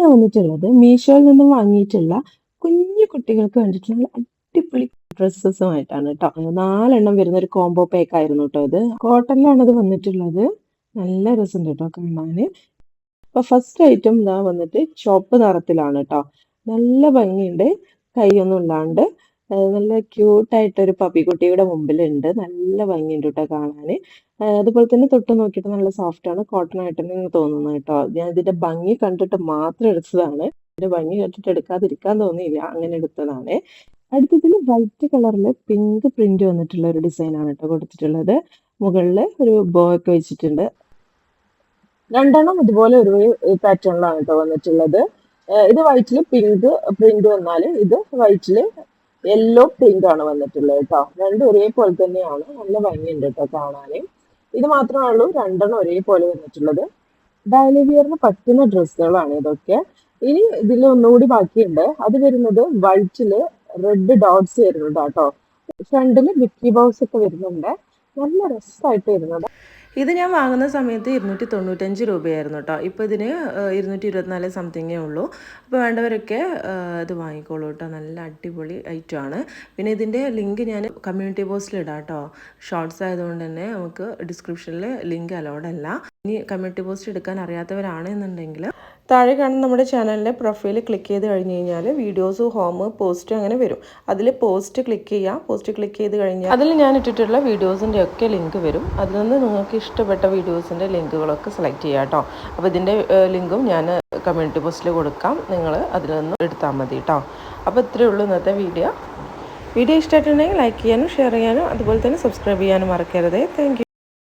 ഞാൻ വന്നിട്ടുള്ളത് മീഷോയിൽ നിന്നും വാങ്ങിയിട്ടുള്ള കുഞ്ഞു കുട്ടികൾക്ക് വേണ്ടിയിട്ടുള്ള അടിപൊളി ഡ്രസ്സസുമായിട്ടാണ് കേട്ടോ. 4 എണ്ണം വരുന്ന ഒരു കോംബോ പാക്ക് ആയിരുന്നു കേട്ടോ ഇത്. കോട്ടണിലാണ് ഇത് വന്നിട്ടുള്ളത്. നല്ല രസമുണ്ട് കേട്ടോ കാണാന്. അപ്പൊ ഫസ്റ്റ് ഐറ്റം ഇതാ വന്നിട്ട് ചുവപ്പ് നിറത്തിലാണ് കേട്ടോ. നല്ല ഭംഗിയുണ്ട്. കൈയൊന്നും ഇല്ലാണ്ട് നല്ല ക്യൂട്ടായിട്ടൊരു പപ്പിക്കുട്ടിയുടെ മുമ്പിലുണ്ട്. നല്ല ഭംഗിയുണ്ട് കേട്ടോ കാണാന്. അതുപോലെ തന്നെ തൊട്ട് നോക്കിയിട്ട് നല്ല സോഫ്റ്റ് ആണ്. കോട്ടൺ ആയിട്ട് തന്നെ തോന്നുന്നു കേട്ടോ. ഞാൻ ഇതിന്റെ ഭംഗി കണ്ടിട്ട് മാത്രം എടുത്തതാണ്. ഇതിന്റെ ഭംഗി കണ്ടിട്ട് എടുക്കാതിരിക്കാൻ തോന്നിയില്ല. അങ്ങനെ എടുത്തതാണ്. അടുത്തതിൽ വൈറ്റ് കളറിൽ പിങ്ക് പ്രിന്റ് വന്നിട്ടുള്ള ഒരു ഡിസൈൻ ആണ് കേട്ടോ കൊടുത്തിട്ടുള്ളത്. മുകളിൽ ഒരു ബോ ഒക്കെ വെച്ചിട്ടുണ്ട്. രണ്ടെണ്ണം ഇതുപോലെ ഒരു പാറ്റേണിലാണ് കേട്ടോ വന്നിട്ടുള്ളത്. ഇത് വൈറ്റിൽ പിങ്ക് പ്രിന്റ് വന്നാൽ ഇത് വൈറ്റിൽ യെല്ലോ പ്രിന്റ് ആണ് വന്നിട്ടുള്ളത് കേട്ടോ. രണ്ടും ഒരേപോലെ തന്നെയാണ്. നല്ല ഭംഗിയുണ്ട് കേട്ടോ കാണാൻ. ഇത് മാത്രമേ ഉള്ളൂ രണ്ടെണ്ണം ഒരേപോലെ വന്നിട്ടുള്ളത്. ഡെയിലി വിയറിന് പറ്റുന്ന ഡ്രസ്സുകളാണ് ഇതൊക്കെ. ഇനി ഇതിൽ ഒന്നുകൂടി ബാക്കിയുണ്ട്. അത് വരുന്നത് വൈറ്റില് റെഡ് ഡോട്ട്സ് വരുന്നുണ്ട് കേട്ടോ. ഫ്രണ്ടില് മിക്കി ബൗസ് ഒക്കെ വരുന്നുണ്ട്. നല്ല രസമായിട്ട് വരുന്നത്. ഇത് ഞാൻ വാങ്ങുന്ന സമയത്ത് 295 രൂപയായിരുന്നു കേട്ടോ. ഇപ്പോൾ ഇതിന് 224 സംതിങ്ങേ ഉള്ളൂ. അപ്പോൾ വേണ്ടവരൊക്കെ ഇത് വാങ്ങിക്കോളൂ കേട്ടോ. നല്ല അടിപൊളി ഐറ്റമാണ്. പിന്നെ ഇതിൻ്റെ ലിങ്ക് ഞാൻ കമ്മ്യൂണിറ്റി പോസ്റ്റിൽ ഇടാം കേട്ടോ. ഷോർട്സ് ആയതുകൊണ്ട് തന്നെ നമുക്ക് ഡിസ്ക്രിപ്ഷനിൽ ലിങ്ക് അലൗഡ് അല്ല. ഇനി കമ്മ്യൂണിറ്റി പോസ്റ്റ് എടുക്കാൻ അറിയാത്തവരാണെന്നുണ്ടെങ്കിൽ താഴെ കാണുന്ന നമ്മുടെ ചാനലിൻ്റെ പ്രൊഫൈൽ ക്ലിക്ക് ചെയ്ത് കഴിഞ്ഞ് കഴിഞ്ഞാൽ വീഡിയോസ്, ഹോം, പോസ്റ്റ് അങ്ങനെ വരും. അതിൽ പോസ്റ്റ് ക്ലിക്ക് ചെയ്യാം. പോസ്റ്റ് ക്ലിക്ക് ചെയ്ത് കഴിഞ്ഞാൽ അതിൽ ഞാൻ ഇട്ടിട്ടുള്ള വീഡിയോസിൻ്റെ ഒക്കെ ലിങ്ക് വരും. അതിൽ നിന്ന് നിങ്ങൾക്ക് ഇഷ്ടപ്പെട്ട വീഡിയോസിൻ്റെ ലിങ്കുകളൊക്കെ സെലക്ട് ചെയ്യാം കേട്ടോ. അപ്പോൾ ഇതിൻ്റെ ലിങ്കും ഞാൻ കമ്മ്യൂണിറ്റി പോസ്റ്റിൽ കൊടുക്കാം. നിങ്ങൾ അതിൽ നിന്ന് എടുത്താൽ മതി കേട്ടോ. അപ്പോൾ ഇത്രയേ ഉള്ളൂ ഇന്നത്തെ വീഡിയോ. വീഡിയോ ഇഷ്ടമായിട്ടുണ്ടെങ്കിൽ ലൈക്ക് ചെയ്യാനും ഷെയർ ചെയ്യാനും അതുപോലെ തന്നെ സബ്സ്ക്രൈബ് ചെയ്യാനും മറക്കരുത്. Thank you.